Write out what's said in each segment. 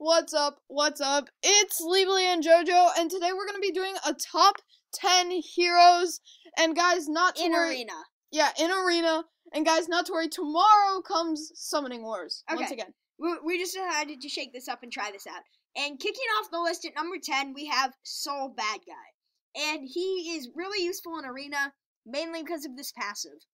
What's up? What's up? It's Lebly and JoJo, and today we're gonna be doing a top 10 heroes. And guys, not to worry. Arena. Yeah, in arena. And guys, not to worry. Tomorrow comes Summoning Wars. Okay. Once again. We just decided to shake this up and try this out. And kicking off the list at number 10, we have Soul Bad Guy. And he is really useful in arena, mainly because of this passive.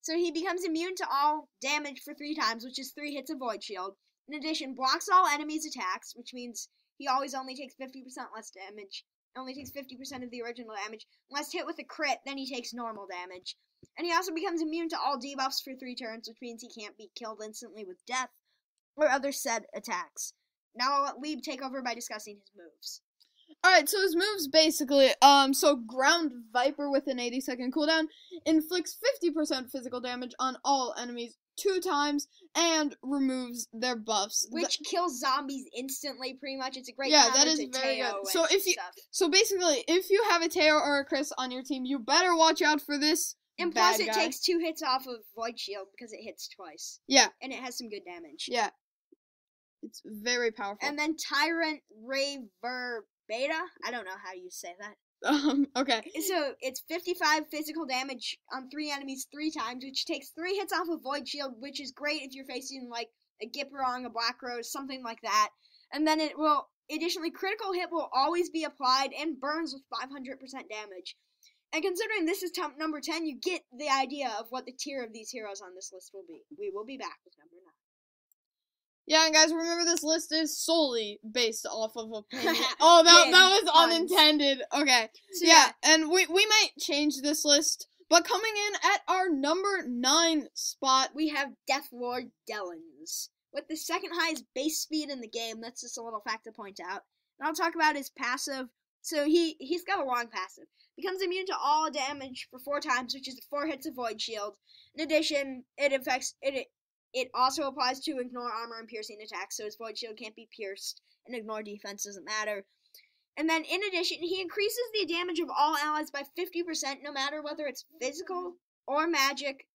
So he becomes immune to all damage for 3 times, which is 3 hits of Void Shield. In addition, blocks all enemies' attacks, which means he always only takes 50% less damage. Only takes 50% of the original damage. Unless hit with a crit, then he takes normal damage. And he also becomes immune to all debuffs for 3 turns, which means he can't be killed instantly with death or other set attacks. Now I'll let Lieb take over by discussing his moves. Alright, so his moves basically, so Ground Viper with an 80-second cooldown inflicts 50% physical damage on all enemies 2 times and removes their buffs. Which kills zombies instantly, pretty much. It's a great yeah, counter that is to very Teo good. So if you, stuff. so basically, if you have a Teo or a Chris on your team, you better watch out for this. And bad plus, it guy. takes 2 hits off of Void Shield because it hits twice. Yeah. And it has some good damage. Yeah. It's very powerful. And then Tyrant Raver Beta. I don't know how you say that. Okay. So, it's 55 physical damage on 3 enemies 3 times, which takes 3 hits off of Void Shield, which is great if you're facing, like, a Gipperong, a Black Rose, something like that. And then it will, additionally, critical hit will always be applied and burns with 500% damage. And considering this is top number 10, you get the idea of what the tier of these heroes on this list will be. We will be back with number 9. Yeah, and guys, remember this list is solely based off of opinion. Oh, that was unintended. Okay. So yeah, and we might change this list, but coming in at our number 9 spot, we have Deathlord Delons. With the second highest base speed in the game, that's just a little fact to point out. And I'll talk about his passive. So he's got a long passive. Becomes immune to all damage for 4 times, which is 4 hits of Void Shield. In addition, it also applies to ignore armor and piercing attacks, so his Void Shield can't be pierced, and ignore defense doesn't matter. And then, in addition, he increases the damage of all allies by 50%, no matter whether it's physical or magic.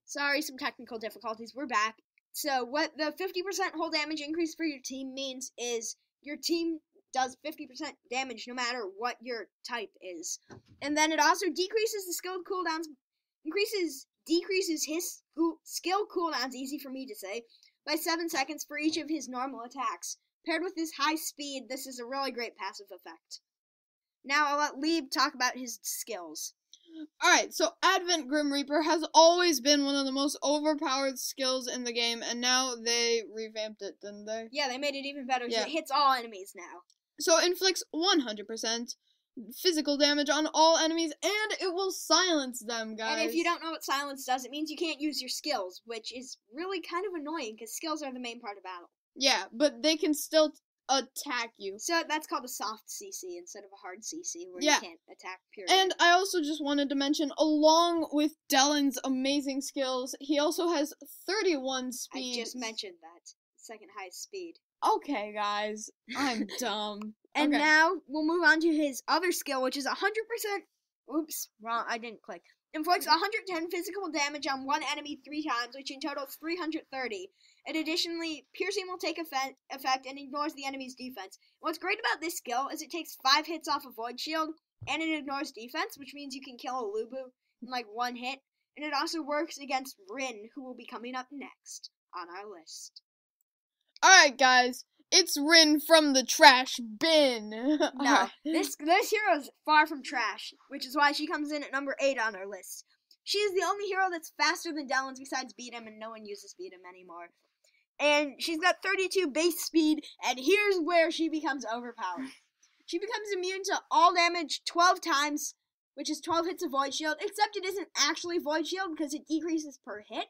Sorry, some technical difficulties. We're back. So, what the 50% whole damage increase for your team means is your team does 50% damage no matter what your type is. And then it also decreases the skill cooldowns, decreases his skill cooldowns, easy for me to say, by 7 seconds for each of his normal attacks. Paired with his high speed, this is a really great passive effect. Now I'll let Lieb talk about his skills. Alright, so Advent Grim Reaper has always been one of the most overpowered skills in the game, and now they revamped it, didn't they? Yeah, they made it even better, yeah. So it hits all enemies now. So it inflicts 100% physical damage on all enemies, and it will silence them, guys. And if you don't know what silence does, it means you can't use your skills, which is really kind of annoying, because skills are the main part of battle. Yeah, but they can still attack you. So that's called a soft CC instead of a hard CC, where you can't attack, period. And I also just wanted to mention, along with Delon's amazing skills, he also has 31 speed. I just mentioned that. Second highest speed. Okay, guys. I'm dumb. And okay. now, we'll move on to his other skill, which is 100%... Oops, wrong, I didn't click. Inflicts 110 physical damage on one enemy 3 times, which in total is 330. And additionally, piercing will take effect and ignores the enemy's defense. What's great about this skill is it takes 5 hits off of Void Shield, and it ignores defense, which means you can kill a Lubu in like 1 hit. And it also works against Rin, who will be coming up next on our list. Alright, guys. It's Rin from the trash bin. No, this hero is far from trash, which is why she comes in at number 8 on our list. She is the only hero that's faster than Delons besides Beat 'em, and no one uses Beat 'em anymore. And she's got 32 base speed, and here's where she becomes overpowered. She becomes immune to all damage 12 times, which is 12 hits of Void Shield, except it isn't actually Void Shield because it decreases per hit.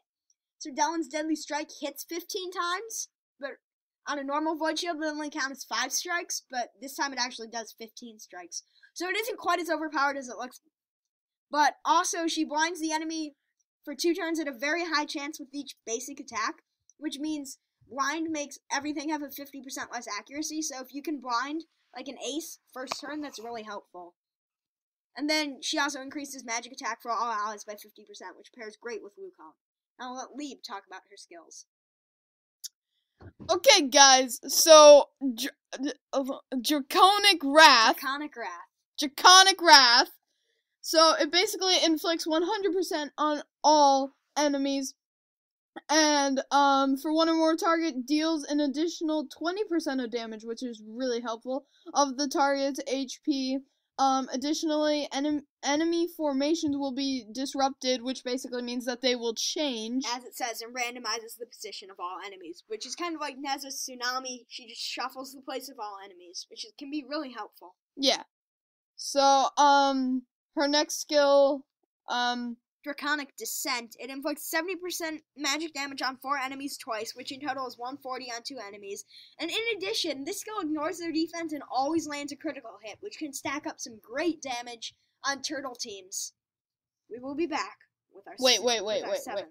So Delon's Deadly Strike hits 15 times, but on a normal Void Shield, it only counts 5 strikes, but this time it actually does 15 strikes. So it isn't quite as overpowered as it looks. But also, she blinds the enemy for 2 turns at a very high chance with each basic attack, which means blind makes everything have a 50% less accuracy. So if you can blind, like an ace, first turn, that's really helpful. And then she also increases magic attack for all allies by 50%, which pairs great with Wukong. Now I'll let Lieb talk about her skills. Okay, guys, so Draconic Wrath. Draconic Wrath. So it basically inflicts 100% on all enemies, and for one or more target, deals an additional 20% of damage, which is really helpful, of the target's HP. Additionally, enemy formations will be disrupted, which basically means that they will change. As it says, and randomizes the position of all enemies, which is kind of like Neza's Tsunami. She just shuffles the place of all enemies, which can be really helpful. Yeah. So, her next skill, Draconic Descent. It inflicts 70% magic damage on 4 enemies twice, which in total is 140 on 2 enemies. And in addition, this skill ignores their defense and always lands a critical hit, which can stack up some great damage on turtle teams. We will be back with our Wait.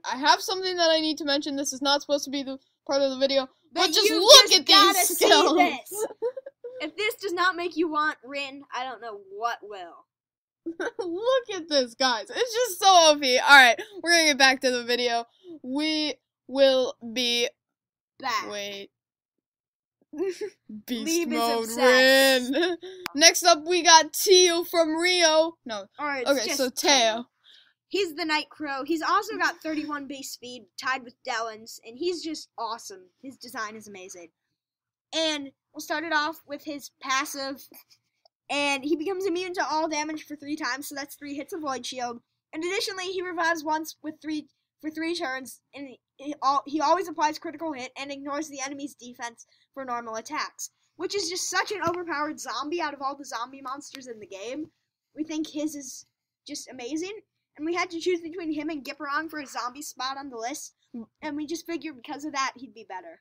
I have something that I need to mention. This is not supposed to be the part of the video, but just look at these skills. If this does not make you want Rin, I don't know what will. Look at this, guys. It's just so OP. Alright, we're gonna get back to the video. We will be back. Wait. Beast mode Rin. Next up, we got Teo from Rio. No. Alright, okay, so Teo. He's the Night Crow. He's also got 31 base speed, tied with Delons, and he's just awesome. His design is amazing. And we'll start it off with his passive. And he becomes immune to all damage for 3 times, so that's 3 hits of Void Shield. And additionally, he revives once for 3 turns, and he always applies critical hit and ignores the enemy's defense for normal attacks, which is just such an overpowered zombie out of all the zombie monsters in the game. We think his is just amazing, and we had to choose between him and Gipperong for a zombie spot on the list, and we just figured because of that, he'd be better.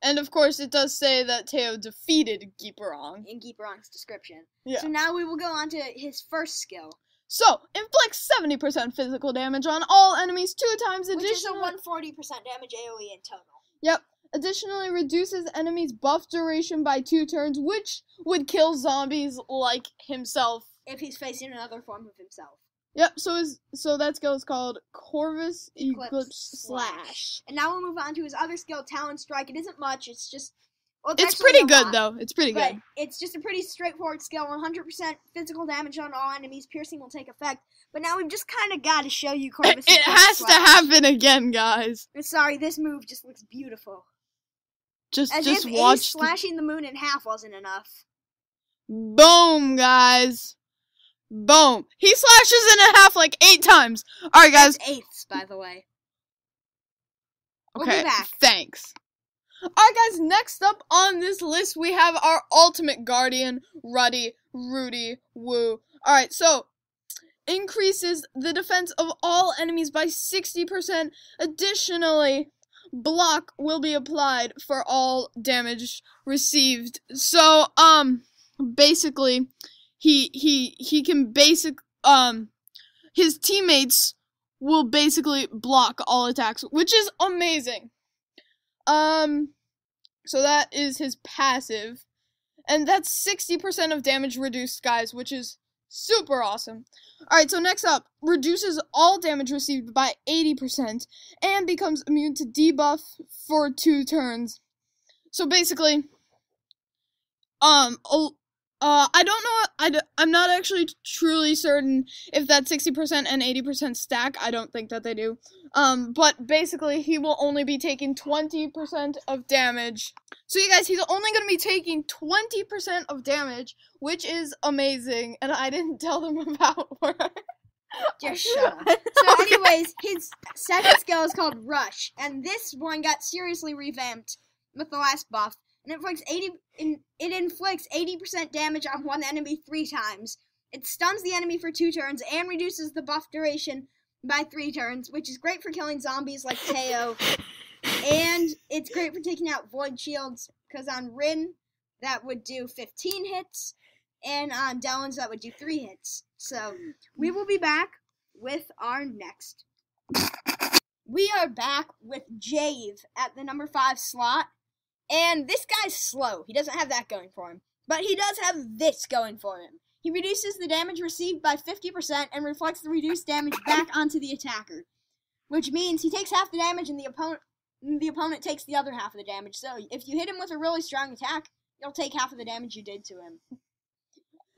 And of course, it does say that Teo defeated Gipperong. In Gipperong's description. Yeah. So now we will go on to his first skill. So, inflicts 70% physical damage on all enemies 2 times additional. Which is a 140% damage AoE in total. Yep. Additionally, reduces enemies' buff duration by 2 turns, which would kill zombies like himself. If he's facing another form of himself. Yep, so that skill is called Corvus Eclipse Slash. And now we'll move on to his other skill, Talon Strike. It isn't much, it's just... Well, it's pretty good, though. It's pretty good. It's just a pretty straightforward skill. 100% physical damage on all enemies. Piercing will take effect. But now we've just kind of got to show you Corvus Eclipse Slash. It has to happen again, guys. Sorry, this move just looks beautiful. Just if watch. Slashing the moon in half wasn't enough. Boom, guys. Boom. He slashes it in half like 8 times. Alright, guys. That's 8ths, by the way. Okay, we'll be back. Thanks. Alright, guys, next up on this list, we have our ultimate guardian, Ruddy, Woo. Alright, so, increases the defense of all enemies by 60%. Additionally, block will be applied for all damage received. So, basically, he can his teammates will basically block all attacks, which is amazing. So that is his passive, and that's 60% of damage reduced, guys, which is super awesome. Alright, so next up, reduces all damage received by 80%, and becomes immune to debuff for 2 turns. So basically, I don't know, I'm not actually truly certain if that 60% and 80% stack. I don't think that they do. But basically, he will only be taking 20% of damage. So you guys, he's only going to be taking 20% of damage, which is amazing, and I didn't tell them about work. Just shut up. So anyways, his second skill is called Rush, and this one got seriously revamped with the last buff. And it inflicts 80% damage on one enemy 3 times. It stuns the enemy for 2 turns and reduces the buff duration by 3 turns, which is great for killing zombies like Teo. And it's great for taking out Void Shields, because on Rin, that would do 15 hits, and on Delons, that would do 3 hits. So, we will be back with our next. We are back with Jave at the number 5 slot. And this guy's slow. He doesn't have that going for him. But he does have this going for him. He reduces the damage received by 50% and reflects the reduced damage back onto the attacker. Which means he takes half the damage and the opponent the opponent takes the other half of the damage. So if you hit him with a really strong attack, you'll take half of the damage you did to him.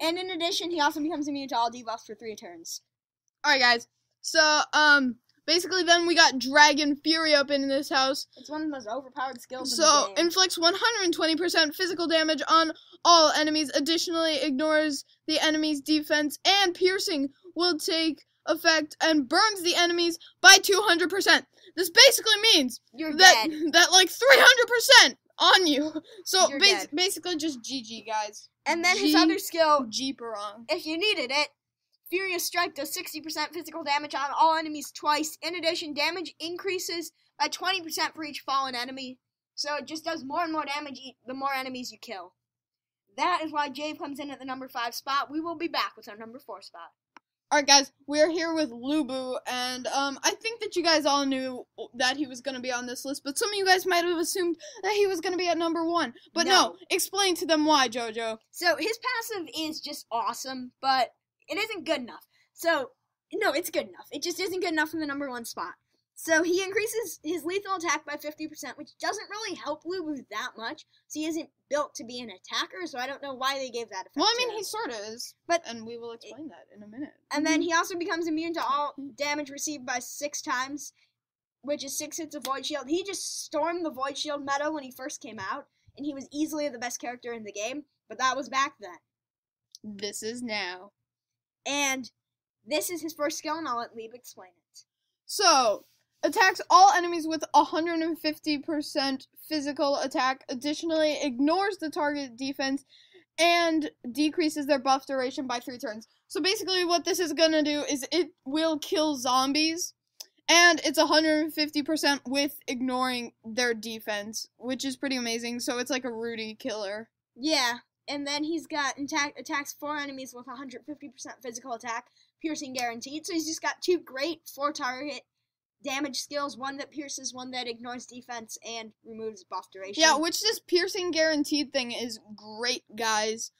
And in addition, he also becomes immune to all debuffs for 3 turns. Alright, guys. So, basically then we got Dragon Fury up in this house. It's one of the most overpowered skills in the the game. game. Inflicts 120% physical damage on all enemies. Additionally, ignores the enemy's defense, and piercing will take effect and burns the enemies by 200%. This basically means You're that dead. that like 300% on you. So You're basically just GG, guys. And then his other skill, Jeeperong. if you needed it, Furious Strike does 60% physical damage on all enemies twice. In addition, damage increases by 20% for each fallen enemy. So it just does more and more damage the more enemies you kill. That is why Jave comes in at the number 5 spot. We will be back with our number 4 spot. Alright, guys, we're here with Lubu, and I think that you guys all knew that he was going to be on this list, but some of you guys might have assumed that he was going to be at number 1. But no, explain to them why, Jojo. So his passive is just awesome, but it isn't good enough. So, no, it's good enough. It just isn't good enough in the number 1 spot. So he increases his lethal attack by 50%, which doesn't really help Lubu that much. So he isn't built to be an attacker, so I don't know why they gave that effect. Well, I mean, he sort of is, and we will explain that in a minute. And then he also becomes immune to all damage received by 6 times, which is 6 hits of Void Shield. He just stormed the Void Shield meta when he first came out, and he was easily the best character in the game, but that was back then. This is now. And this is his first skill, and I'll let Lieb explain it. So, attacks all enemies with 150% physical attack. Additionally, ignores the target defense and decreases their buff duration by 3 turns. So basically what this is going to do is it will kill zombies, and it's 150% with ignoring their defense, which is pretty amazing. So it's like a Ruddy killer. Yeah, and then he's got attacks 4 enemies with 150% physical attack, piercing guaranteed. So he's just got 2 great 4-target damage skills, one that pierces, one that ignores defense and removes buff duration. Yeah, which this piercing guaranteed thing is great, guys.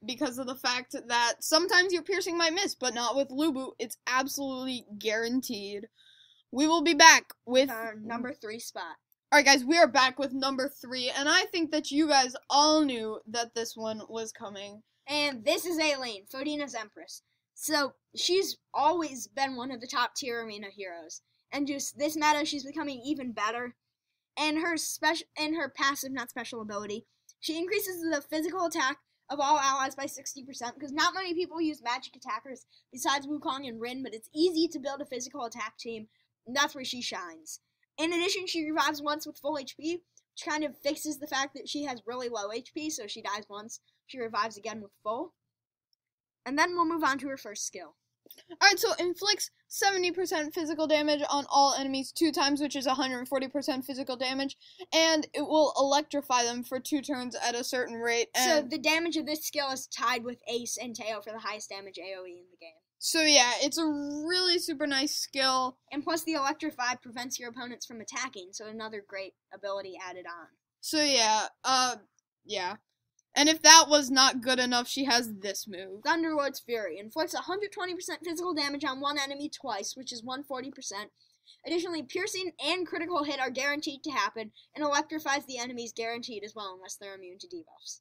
Because of the fact that sometimes your piercing might miss, but not with Lubu. It's absolutely guaranteed. We will be back with our number 3 spot. Alright, guys, we are back with number 3, and I think that you guys all knew that this one was coming. And this is Aileen, Fodina's Empress. So, she's always been one of the top tier arena heroes. And just this meta, she's becoming even better. And her passive, not special ability, she increases the physical attack of all allies by 60%, because not many people use magic attackers besides Wukong and Rin, but it's easy to build a physical attack team, and that's where she shines. In addition, she revives once with full HP, which kind of fixes the fact that she has really low HP, so she dies once, she revives again with full. And then we'll move on to her first skill. Alright, so inflicts 70% physical damage on all enemies 2 times, which is 140% physical damage, and it will electrify them for 2 turns at a certain rate. And so the damage of this skill is tied with Ace and Teo for the highest damage AoE in the game. So yeah, it's a really super nice skill. And plus the Electrify prevents your opponents from attacking, so another great ability added on. So yeah, yeah. And if that was not good enough, she has this move. Thunderlord's Fury. Inflicts 120% physical damage on one enemy twice, which is 140%. Additionally, piercing and critical hit are guaranteed to happen, and electrifies the enemies guaranteed as well, unless they're immune to debuffs.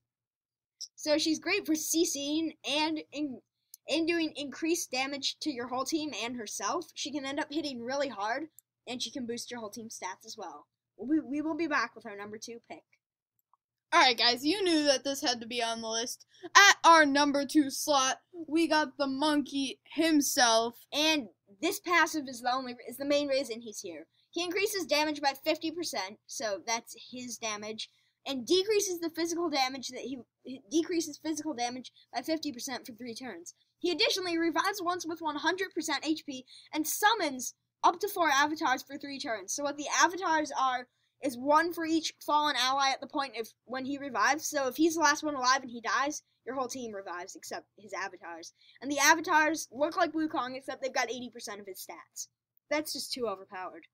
So she's great for CCing and in doing increased damage to your whole team and herself. She can end up hitting really hard, and she can boost your whole team's stats as well. We will be back with our number 2 pick. Alright, guys, you knew that this had to be on the list. At our number 2 slot, we got the monkey himself. And this passive is the main reason he's here. He increases damage by 50%, so that's his damage, and decreases the physical damage decreases physical damage by 50% for 3 turns. He additionally revives once with 100% HP and summons up to 4 avatars for 3 turns. So what the avatars are is 1 for each fallen ally at the point when he revives. So if he's the last one alive and he dies, your whole team revives except his avatars. And the avatars look like Wukong, except they've got 80% of his stats. That's just too overpowered.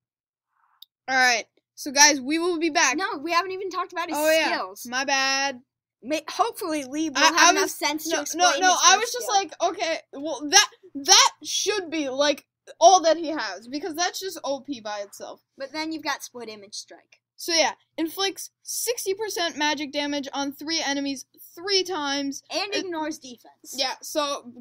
Alright, so guys, we will be back. No, we haven't even talked about his skills. Yeah, my bad. Hopefully Lieb will have enough sense to explain his I was skill. just like, okay, well, that should be, like, all that he has, because that's just OP by itself. But then you've got Split Image Strike. So yeah, inflicts 60% magic damage on 3 enemies 3 times. And ignores defense. Yeah, so,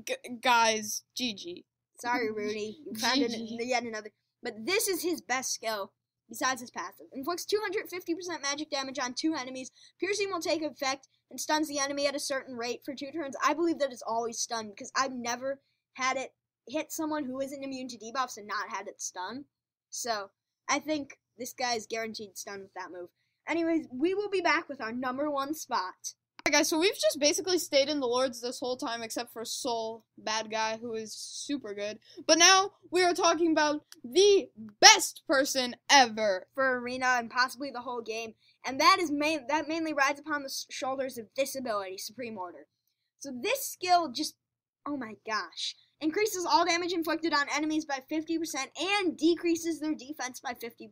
guys, GG. Sorry, Rudy. You found yet another. But this is his best skill, besides his passive. Inflicts 250% magic damage on 2 enemies. Piercing will take effect and stuns the enemy at a certain rate for 2 turns. I believe that it's always stunned, because I've never had it hit someone who isn't immune to debuffs and not had it stun. So, I think this guy's guaranteed stun with that move. Anyways, we will be back with our number 1 spot. Alright guys, so we've just basically stayed in the Lords this whole time, except for Soul, bad guy, who is super good. But now, we are talking about the best person ever for Arena and possibly the whole game. And that mainly rides upon the shoulders of this ability, Supreme Order. So this skill just, oh my gosh. Increases all damage inflicted on enemies by 50% and decreases their defense by 50%.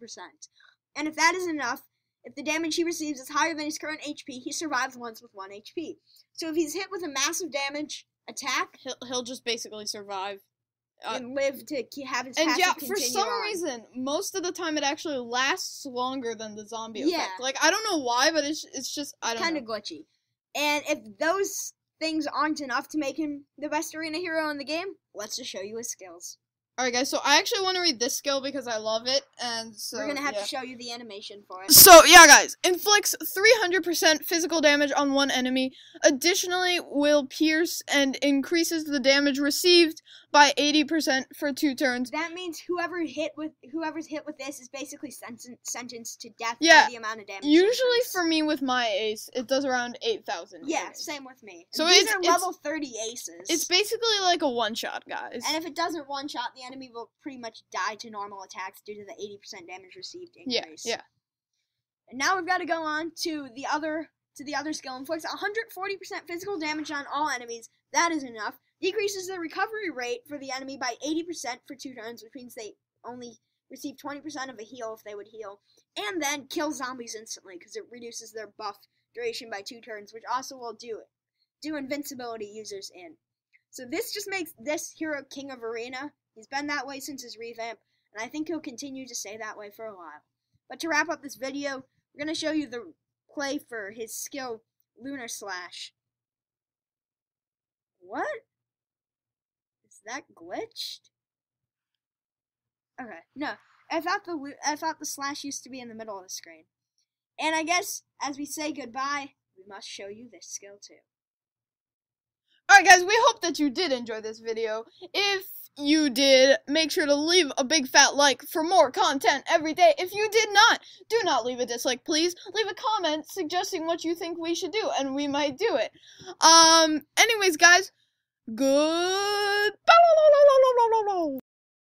And if that isn't enough, if the damage he receives is higher than his current HP, he survives once with 1 HP. So if he's hit with a massive damage attack, he'll just basically survive. And live to have his passive and yeah, continue for some on. reason, most of the time it actually lasts longer than the zombie Yeah. effect. Like, I don't know why, but it's just, I don't know. Kind of glitchy. And if those things aren't enough to make him the best arena hero in the game, let's just show you his skills. Alright guys, so I actually want to read this skill because I love it, and so we're gonna have to show you the animation for it. So yeah guys, inflicts 300% physical damage on 1 enemy, additionally will pierce and increases the damage received by 80% for 2 turns. That means whoever's hit with this is basically sentenced to death by the amount of damage. Usually for me with my ace, it does around 8,000 Yeah, damage. same with me. So these are level 30 aces. It's basically like a one-shot, guys. And if it doesn't one-shot, the enemy will pretty much die to normal attacks due to the 80% damage received increase. Yeah. And now we've got to go on to the other skill. Inflicts 140% physical damage on all enemies. That is enough. Decreases the recovery rate for the enemy by 80% for 2 turns, which means they only receive 20% of a heal if they would heal. And then kills zombies instantly, because it reduces their buff duration by 2 turns, which also will do invincibility users in. So this just makes this hero king of arena. He's been that way since his revamp, and I think he'll continue to stay that way for a while. But to wrap up this video, we're going to show you the play for his skill, Lunar Slash. What? Is that glitched? Okay, no. I thought the slash used to be in the middle of the screen. And I guess, as we say goodbye, we must show you this skill too. Alright guys, we hope that you did enjoy this video. If you did, make sure to leave a big fat like for more content every day. If you did not, do not leave a dislike, please. Leave a comment suggesting what you think we should do, and we might do it. Anyways, guys, good.